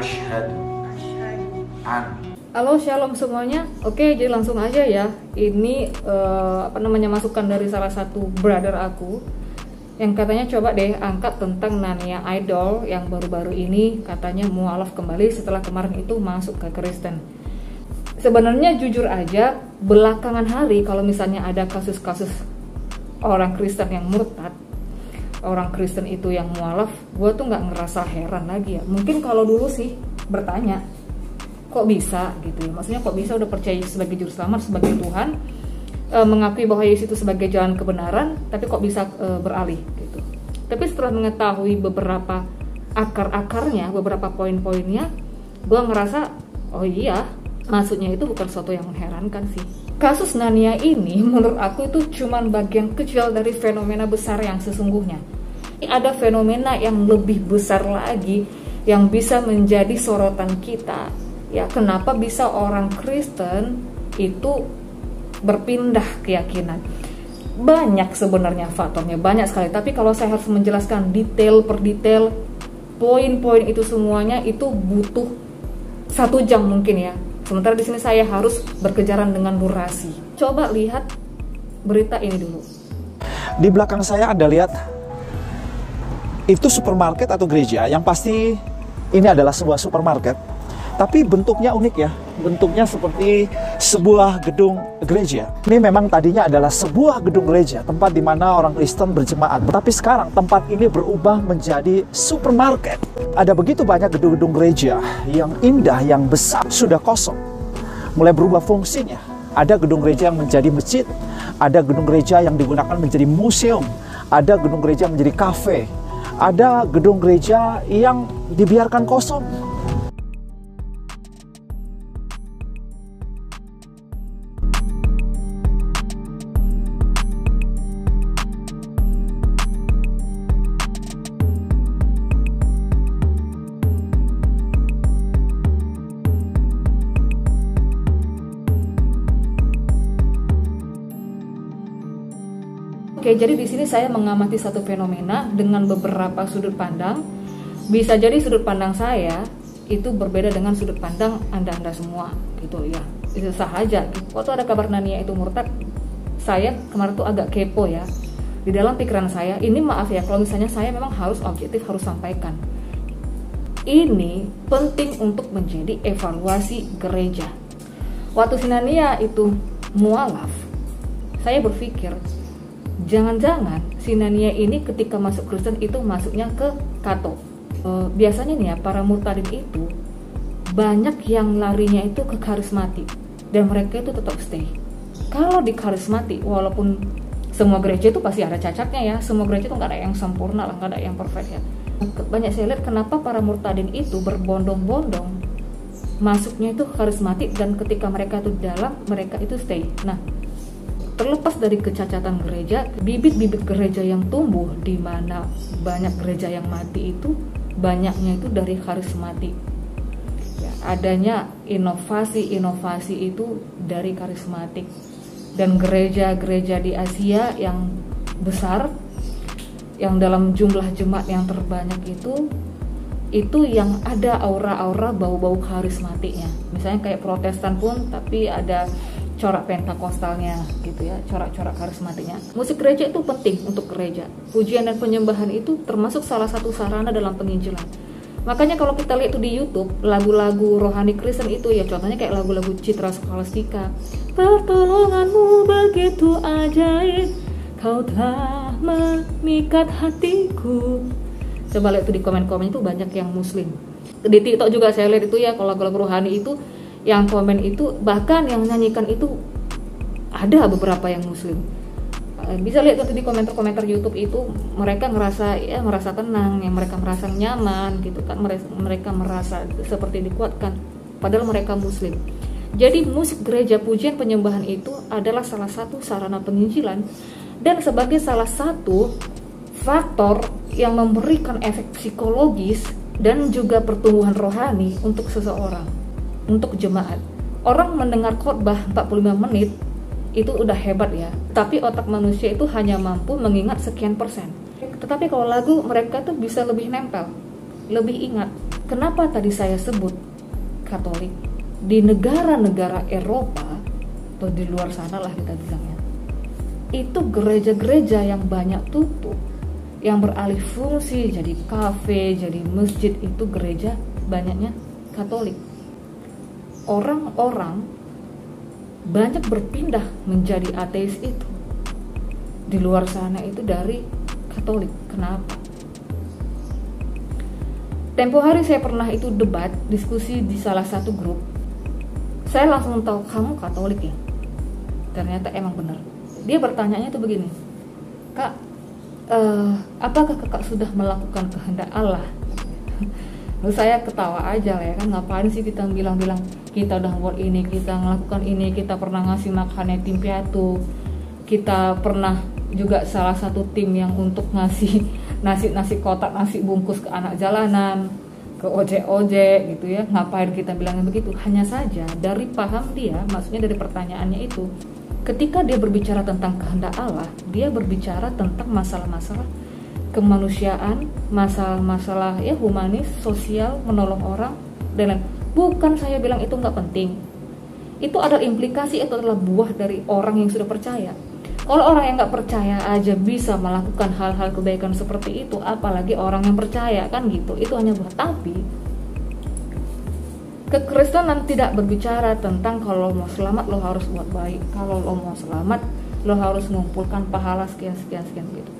Asyhadu an. Halo, shalom semuanya. Oke, jadi langsung aja ya. Ini masukan dari salah satu brother aku yang katanya coba deh angkat tentang Narnia Idol yang baru-baru ini katanya mualaf kembali setelah kemarin itu masuk ke Kristen. Sebenarnya jujur aja, belakangan hari kalau misalnya ada kasus-kasus orang Kristen yang murtad, orang Kristen itu yang mualaf, gue tuh nggak ngerasa heran lagi ya. Mungkin kalau dulu sih bertanya, kok bisa gitu ya, maksudnya kok bisa udah percaya sebagai juru selamat, sebagai Tuhan, mengakui bahwa Yesus itu sebagai jalan kebenaran, tapi kok bisa beralih gitu. Tapi setelah mengetahui beberapa akar-akarnya, beberapa poin-poinnya, gue ngerasa oh iya, maksudnya itu bukan sesuatu yang mengherankan sih. Kasus Narnia ini menurut aku itu cuman bagian kecil dari fenomena besar yang sesungguhnya. Ada fenomena yang lebih besar lagi yang bisa menjadi sorotan kita. Ya, kenapa bisa orang Kristen itu berpindah keyakinan? Banyak sebenarnya faktornya, banyak sekali. Tapi kalau saya harus menjelaskan detail per detail, poin-poin itu semuanya itu butuh 1 jam mungkin ya. Sementara di sini saya harus berkejaran dengan durasi. Coba lihat berita ini dulu. Di belakang saya Anda lihat, itu supermarket atau gereja. Yang pasti ini adalah sebuah supermarket. Tapi bentuknya unik ya, bentuknya seperti sebuah gedung gereja. Ini memang tadinya adalah sebuah gedung gereja, tempat di mana orang Kristen berjemaat. Tapi sekarang tempat ini berubah menjadi supermarket. Ada begitu banyak gedung-gedung gereja yang indah, yang besar, sudah kosong. Mulai berubah fungsinya. Ada gedung gereja yang menjadi masjid, ada gedung gereja yang digunakan menjadi museum, ada gedung gereja yang menjadi kafe, ada gedung gereja yang dibiarkan kosong. Oke, jadi di sini saya mengamati satu fenomena dengan beberapa sudut pandang. Bisa jadi sudut pandang saya itu berbeda dengan sudut pandang Anda semua, gitu ya. Itu sah aja. Waktu ada kabar Narnia itu murtad, saya kemarin tuh agak kepo ya. Di dalam pikiran saya, ini maaf ya, kalau misalnya saya memang harus objektif, harus sampaikan. Ini penting untuk menjadi evaluasi gereja. Waktu si Narnia itu mualaf, saya berpikir, jangan-jangan si Narnia ini ketika masuk Kristen itu masuknya ke Kato. Biasanya nih ya, para murtadin itu banyak yang larinya itu ke karismatik dan mereka itu tetap stay. Kalau di karismatik, walaupun semua gereja itu pasti ada cacatnya ya, semua gereja itu nggak ada yang sempurna lah, nggak ada yang perfect ya. Banyak saya lihat kenapa para murtadin itu berbondong-bondong masuknya itu karismatik dan ketika mereka itu dalam, mereka itu stay. Nah, terlepas dari kecacatan gereja, bibit-bibit gereja yang tumbuh di mana banyak gereja yang mati itu banyaknya itu dari karismatik. Ya, adanya inovasi itu dari karismatik. Dan gereja-gereja di Asia yang besar, yang dalam jumlah jemaat yang terbanyak itu yang ada aura-aura bau-bau karismatiknya. Misalnya kayak Protestan pun tapi ada corak pentakostalnya gitu ya, corak-corak karismatiknya. Musik gereja itu penting untuk gereja. Pujian dan penyembahan itu termasuk salah satu sarana dalam penginjilan. Makanya kalau kita lihat itu di YouTube, lagu-lagu rohani Kristen itu ya contohnya kayak lagu-lagu Citra Scholastica. Pertolonganmu begitu ajaib, kau telah memikat hatiku. Coba lihat itu di komen-komen itu banyak yang muslim. Di TikTok juga saya lihat itu ya, kalau lagu-lagu rohani itu yang komen itu, bahkan yang nyanyikan itu ada beberapa yang muslim. Bisa lihat nanti di komentar-komentar YouTube itu, mereka merasa tenang, yang mereka merasa nyaman gitu kan, mereka merasa seperti dikuatkan padahal mereka muslim. Jadi musik gereja, pujian, penyembahan itu adalah salah satu sarana penginjilan dan sebagai salah satu faktor yang memberikan efek psikologis dan juga pertumbuhan rohani untuk seseorang, untuk jemaat. Orang mendengar khotbah 45 menit itu udah hebat ya, tapi otak manusia itu hanya mampu mengingat sekian persen. Tetapi kalau lagu, mereka tuh bisa lebih nempel, lebih ingat. kenapa tadi saya sebut Katolik? Di negara-negara Eropa atau di luar sana lah kita bilangnya, itu gereja-gereja yang banyak tutup, yang beralih fungsi jadi kafe, jadi masjid, itu gereja banyaknya Katolik. Orang-orang banyak berpindah menjadi ateis itu di luar sana itu dari Katolik. Kenapa? Tempo hari saya pernah itu debat, diskusi di salah satu grup. Saya langsung tahu, kamu Katolik ya? Ternyata emang benar. Dia bertanyanya itu begini, Kak, apakah kakak sudah melakukan kehendak Allah? Lalu saya ketawa aja lah ya kan, ngapain sih kita bilang-bilang kita udah buat ini, kita melakukan ini, kita pernah ngasih makan yatim piatu, kita pernah juga salah satu tim yang untuk ngasih nasi kotak, nasi bungkus ke anak jalanan, ke ojek-ojek gitu ya. Ngapain kita bilangnya begitu? Hanya saja dari paham dia, maksudnya dari pertanyaannya itu, ketika dia berbicara tentang kehendak Allah, dia berbicara tentang masalah-masalah kemanusiaan, masalah-masalah ya humanis, sosial, menolong orang dan lain. Bukan saya bilang itu nggak penting. Itu adalah implikasi, itu adalah buah dari orang yang sudah percaya. Kalau orang yang nggak percaya aja bisa melakukan hal-hal kebaikan seperti itu, apalagi orang yang percaya, kan gitu. Itu hanya buat. Tapi kekristenan tidak berbicara tentang kalau mau selamat lo harus buat baik, kalau lo mau selamat lo harus mengumpulkan pahala sekian gitu.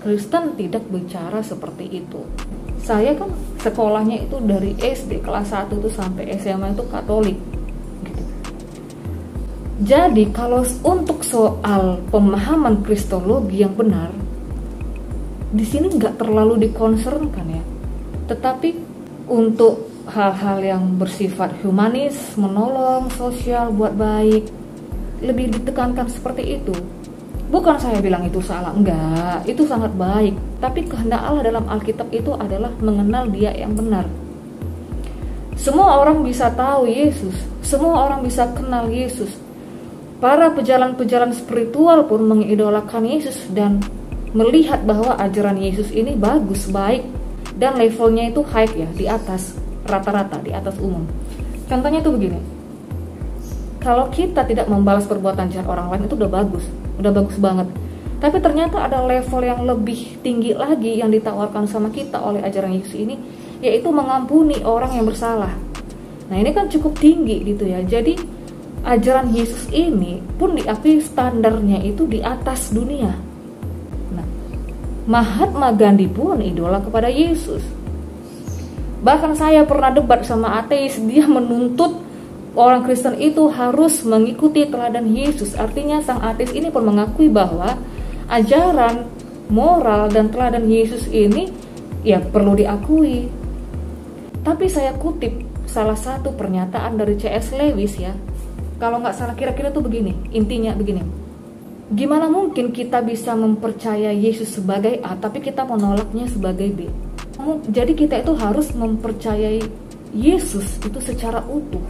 Kristen tidak bicara seperti itu. Saya kan sekolahnya itu dari SD kelas 1 itu sampai SMA itu Katolik gitu. Jadi kalau untuk soal pemahaman kristologi yang benar, di sini nggak terlalu dikonsernkan ya. Tetapi untuk hal-hal yang bersifat humanis, menolong, sosial, buat baik, lebih ditekankan seperti itu. Bukan saya bilang itu salah, enggak, itu sangat baik. Tapi kehendak Allah dalam Alkitab itu adalah mengenal Dia yang benar. Semua orang bisa tahu Yesus, semua orang bisa kenal Yesus. Para pejalan-pejalan spiritual pun mengidolakan Yesus dan melihat bahwa ajaran Yesus ini bagus, baik, dan levelnya itu high ya, di atas rata-rata, di atas umum. Contohnya itu begini, kalau kita tidak membalas perbuatan jahat orang lain itu udah bagus banget. Tapi ternyata ada level yang lebih tinggi lagi yang ditawarkan sama kita oleh ajaran Yesus ini, yaitu mengampuni orang yang bersalah. Nah ini kan cukup tinggi gitu ya. Jadi ajaran Yesus ini pun diakui standarnya itu di atas dunia. Nah, Mahatma Gandhi pun idola kepada Yesus. Bahkan saya pernah debat sama ateis, dia menuntut orang Kristen itu harus mengikuti teladan Yesus. Artinya sang ateis ini pun mengakui bahwa ajaran, moral, dan teladan Yesus ini ya perlu diakui. Tapi saya kutip salah satu pernyataan dari C.S. Lewis ya. Kalau nggak salah kira-kira tuh begini, intinya begini. Gimana mungkin kita bisa mempercayai Yesus sebagai A tapi kita menolaknya sebagai B? Jadi kita itu harus mempercayai Yesus itu secara utuh.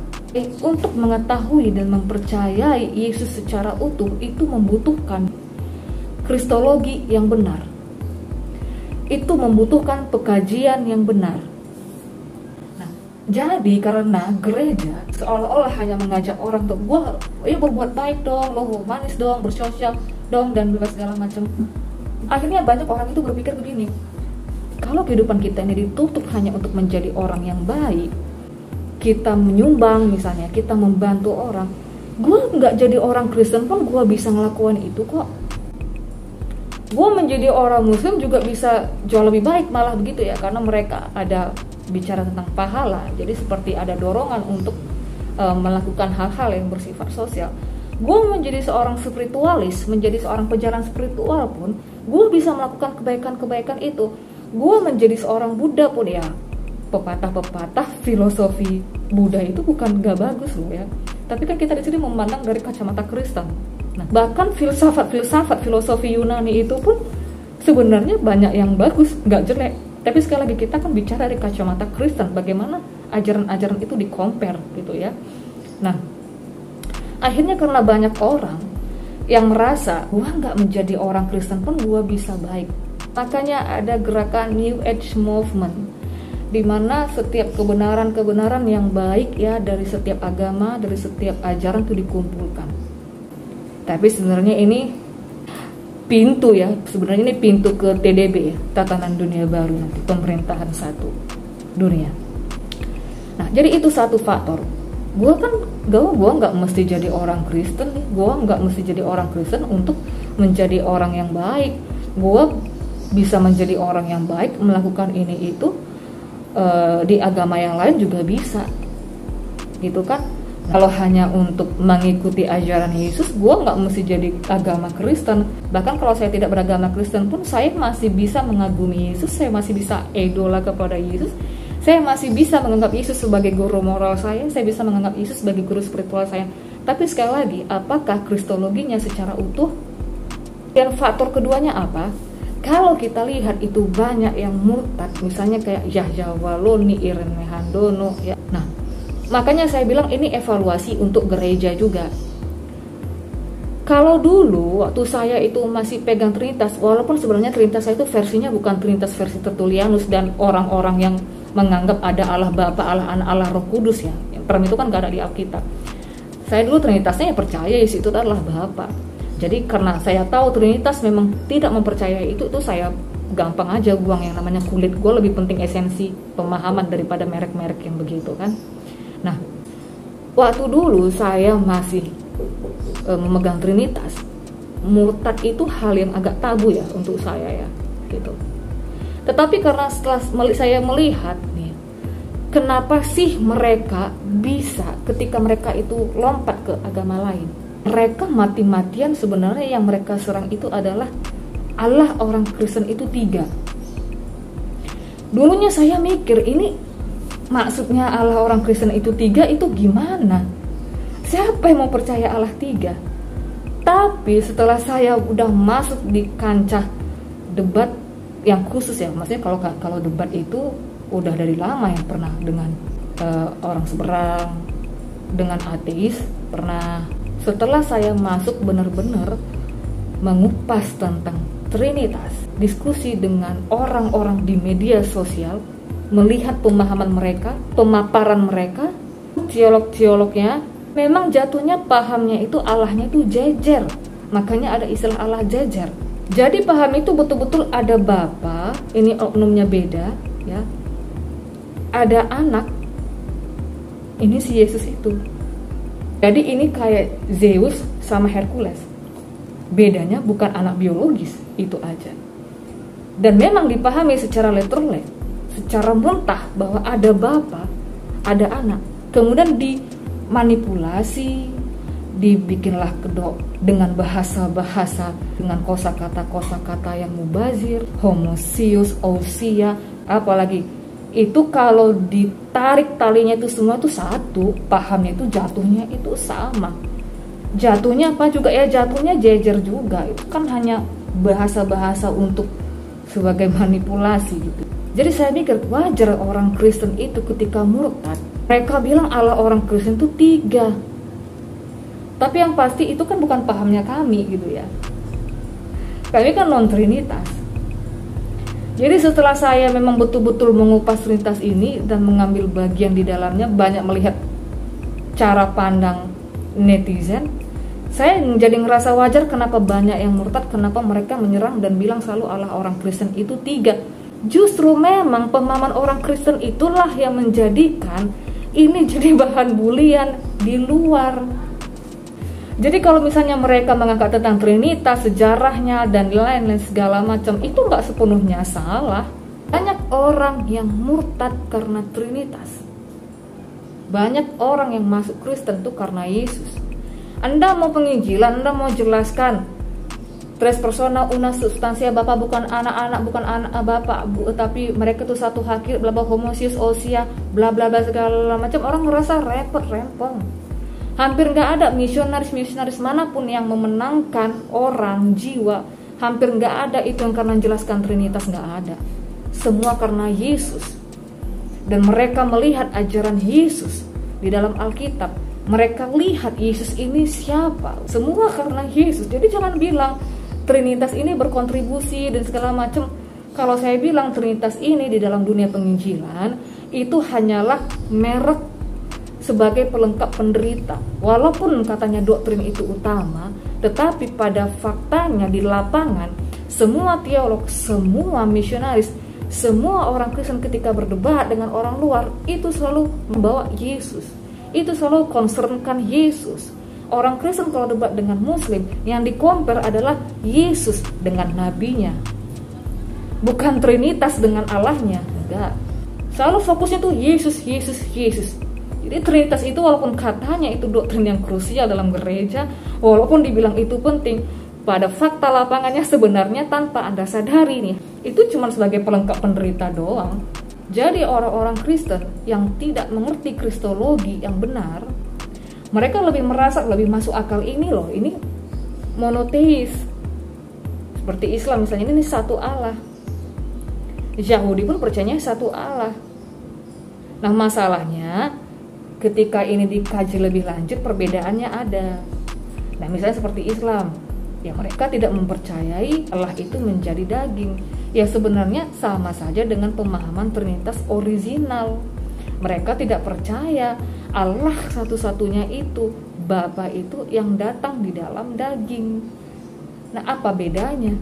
Untuk mengetahui dan mempercayai Yesus secara utuh itu membutuhkan kristologi yang benar. Itu membutuhkan pekajian yang benar. Nah, jadi karena gereja seolah-olah hanya mengajak orang untuk berbuat baik dong, lo humanis dong, bersosial dong, dan bebas segala macam. Akhirnya banyak orang itu berpikir begini, kalau kehidupan kita ini ditutup hanya untuk menjadi orang yang baik, kita menyumbang misalnya, kita membantu orang, gue nggak jadi orang Kristen pun gue bisa ngelakuin itu kok. Gue menjadi orang Muslim juga bisa jauh lebih baik malah begitu ya, karena mereka ada bicara tentang pahala. Jadi seperti ada dorongan untuk melakukan hal-hal yang bersifat sosial. Gue menjadi seorang spiritualis, menjadi seorang pejalan spiritual pun, gue bisa melakukan kebaikan-kebaikan itu. Gue menjadi seorang Buddha pun ya, pepatah-pepatah filosofi Buddha itu bukan gak bagus loh ya. Tapi kan kita di sini memandang dari kacamata Kristen. Nah, bahkan filsafat filosofi Yunani itu pun sebenarnya banyak yang bagus, gak jelek. Tapi sekali lagi kita kan bicara dari kacamata Kristen, bagaimana ajaran-ajaran itu di-compare gitu ya. Nah, akhirnya karena banyak orang yang merasa gua nggak menjadi orang Kristen pun gua bisa baik, makanya ada gerakan New Age Movement di mana setiap kebenaran-kebenaran yang baik ya dari setiap agama, dari setiap ajaran itu dikumpulkan. Tapi sebenarnya ini pintu ya, sebenarnya ini pintu ke TDB ya, tatanan dunia baru nanti, pemerintahan satu dunia. Nah, jadi itu satu faktor. Gue nggak mesti jadi orang Kristen nih, gue nggak mesti jadi orang Kristen untuk menjadi orang yang baik. Gue bisa menjadi orang yang baik, melakukan ini itu di agama yang lain juga bisa, gitu kan? Kalau hanya untuk mengikuti ajaran Yesus, gue nggak mesti jadi agama Kristen. Bahkan kalau saya tidak beragama Kristen pun, saya masih bisa mengagumi Yesus, saya masih bisa idola kepada Yesus, saya masih bisa menganggap Yesus sebagai guru moral saya bisa menganggap Yesus sebagai guru spiritual saya. Tapi sekali lagi, apakah kristologinya secara utuh? Dan faktor keduanya apa? Kalau kita lihat itu banyak yang murtad, misalnya kayak Yahya Waloni, Irene Handono ya. Nah, makanya saya bilang ini evaluasi untuk gereja juga. Kalau dulu waktu saya itu masih pegang Trinitas, walaupun sebenarnya Trinitas saya itu versinya bukan Trinitas versi Tertullianus dan orang-orang yang menganggap ada Allah Bapa, Allah Anak, Allah Roh Kudus ya. Term itu kan gak ada di Alkitab. Saya dulu Trinitasnya ya percaya Yesus itu adalah Bapa. Jadi karena saya tahu Trinitas memang tidak mempercayai itu saya gampang aja buang yang namanya kulit. Gue lebih penting esensi pemahaman daripada merek-merek yang begitu kan. Nah, waktu dulu saya masih memegang Trinitas, murtad itu hal yang agak tabu ya untuk saya ya, gitu. Tetapi karena setelah saya melihat nih, kenapa sih mereka bisa ketika mereka itu lompat ke agama lain? Mereka mati-matian sebenarnya yang mereka serang itu adalah Allah orang Kristen itu 3. Dulunya saya mikir ini maksudnya Allah orang Kristen itu 3 itu gimana? Siapa yang mau percaya Allah 3? Tapi setelah saya udah masuk di kancah debat yang khusus ya, maksudnya kalau debat itu udah dari lama yang pernah dengan orang seberang, dengan ateis pernah. Setelah saya masuk benar-benar mengupas tentang Trinitas, diskusi dengan orang-orang di media sosial, melihat pemahaman mereka, pemaparan mereka, teolog-teolognya, memang jatuhnya pahamnya itu Allahnya itu jejer. Makanya ada istilah Allah jejer. Jadi paham itu betul-betul ada Bapa, ini oknumnya beda, ya. Ada anak, ini si Yesus itu. Jadi ini kayak Zeus sama Hercules. Bedanya bukan anak biologis, itu aja. Dan memang dipahami secara literal, secara mentah bahwa ada Bapa, ada anak. Kemudian dimanipulasi, dibikinlah kedok dengan bahasa-bahasa, dengan kosakata-kosakata yang mubazir, homosius, ousia, apalagi. Itu kalau ditarik talinya itu semua itu satu, pahamnya itu jatuhnya itu sama. Jatuhnya apa juga ya, jatuhnya jejer juga. Itu kan hanya bahasa-bahasa untuk sebagai manipulasi gitu. Jadi saya mikir wajar orang Kristen itu ketika murtad, mereka bilang Allah orang Kristen itu 3. Tapi yang pasti itu kan bukan pahamnya kami gitu ya. Kami kan non-Trinitas. Jadi setelah saya memang betul-betul mengupas Trinitas ini dan mengambil bagian di dalamnya, banyak melihat cara pandang netizen, saya jadi ngerasa wajar kenapa banyak yang murtad, kenapa mereka menyerang dan bilang selalu Allah orang Kristen itu 3. Justru memang pemahaman orang Kristen itulah yang menjadikan ini jadi bahan bulian di luar. Jadi kalau misalnya mereka mengangkat tentang Trinitas, sejarahnya dan lain-lain segala macam, itu nggak sepenuhnya salah. Banyak orang yang murtad karena Trinitas. Banyak orang yang masuk Kristen itu karena Yesus. Anda mau penginjilan, Anda mau jelaskan tres persona una substansia, Bapa bukan anak-anak, bukan anak Bapa, tapi mereka itu satu hakir, bla bla homosius, ousia, bla bla bla segala macam. Orang ngerasa repot, rempong. Hampir nggak ada misionaris manapun yang memenangkan orang jiwa. Hampir nggak ada itu yang karena menjelaskan Trinitas, nggak ada. Semua karena Yesus. Dan mereka melihat ajaran Yesus di dalam Alkitab. Mereka lihat Yesus ini siapa. Semua karena Yesus. Jadi jangan bilang Trinitas ini berkontribusi dan segala macam. Kalau saya bilang Trinitas ini di dalam dunia penginjilan itu hanyalah merek sebagai pelengkap penderita. Walaupun katanya doktrin itu utama, tetapi pada faktanya di lapangan semua teolog, semua misionaris, semua orang Kristen ketika berdebat dengan orang luar itu selalu membawa Yesus. Itu selalu concernkan Yesus. Orang Kristen kalau debat dengan Muslim, yang di-compare adalah Yesus dengan nabinya. Bukan Trinitas dengan Allahnya, enggak. Selalu fokusnya tuh Yesus, Yesus, Yesus. Jadi Trinitas itu walaupun katanya itu doktrin yang krusial dalam gereja, walaupun dibilang itu penting, pada fakta lapangannya sebenarnya tanpa Anda sadari nih, itu cuma sebagai pelengkap penderita doang. Jadi orang-orang Kristen yang tidak mengerti kristologi yang benar, mereka lebih merasa, lebih masuk akal ini loh, ini monoteis. Seperti Islam misalnya, ini satu Allah. Yahudi pun percayanya satu Allah. Nah masalahnya ketika ini dikaji lebih lanjut, perbedaannya ada. Nah misalnya seperti Islam, ya mereka tidak mempercayai Allah itu menjadi daging. Ya sebenarnya sama saja dengan pemahaman Trinitas original. Mereka tidak percaya Allah satu-satunya itu, Bapa itu yang datang di dalam daging. Nah apa bedanya?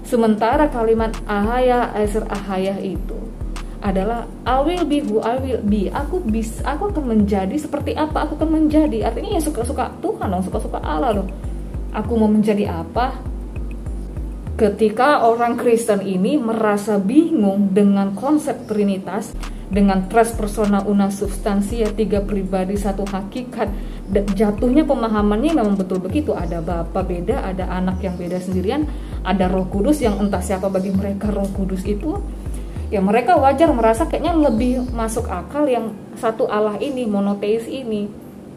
Sementara kalimat ahaya eser ahaya itu adalah I will be who I will be. Aku akan menjadi seperti apa aku akan menjadi. Artinya ya suka-suka Tuhan dong, suka-suka Allah dong. Aku mau menjadi apa? Ketika orang Kristen ini merasa bingung dengan konsep Trinitas, dengan tres persona una substantia, tiga pribadi satu hakikat, dan jatuhnya pemahamannya memang betul begitu. Ada Bapa beda, ada anak yang beda sendirian, ada Roh Kudus yang entah siapa bagi mereka Roh Kudus itu. Ya mereka wajar merasa kayaknya lebih masuk akal yang satu Allah ini, monoteis ini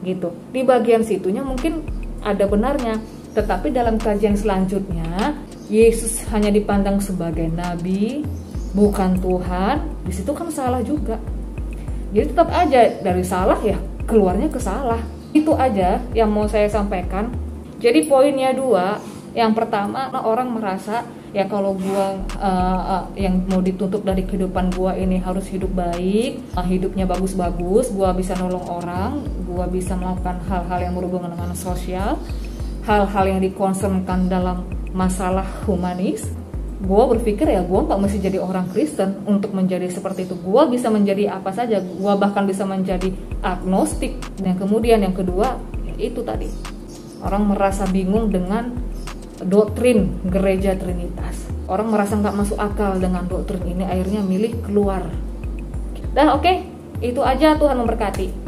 gitu. Di bagian situnya mungkin ada benarnya, tetapi dalam kajian selanjutnya Yesus hanya dipandang sebagai nabi, bukan Tuhan. Di situ kan salah juga. Jadi tetap aja dari salah ya keluarnya ke salah. Itu aja yang mau saya sampaikan. Jadi poinnya dua. Yang pertama, orang merasa ya kalau gua yang mau dituntut dari kehidupan gua ini harus hidup baik, hidupnya bagus-bagus, gua bisa nolong orang, gua bisa melakukan hal-hal yang berhubungan dengan sosial, hal-hal yang dikonsumkan dalam masalah humanis. Gue berpikir ya gue gak mesti jadi orang Kristen untuk menjadi seperti itu. Gue bisa menjadi apa saja, gue bahkan bisa menjadi agnostik. Dan kemudian yang kedua ya itu tadi, orang merasa bingung dengan doktrin gereja Trinitas. Orang merasa gak masuk akal dengan doktrin ini, akhirnya milih keluar. Dah oke, itu aja, Tuhan memberkati.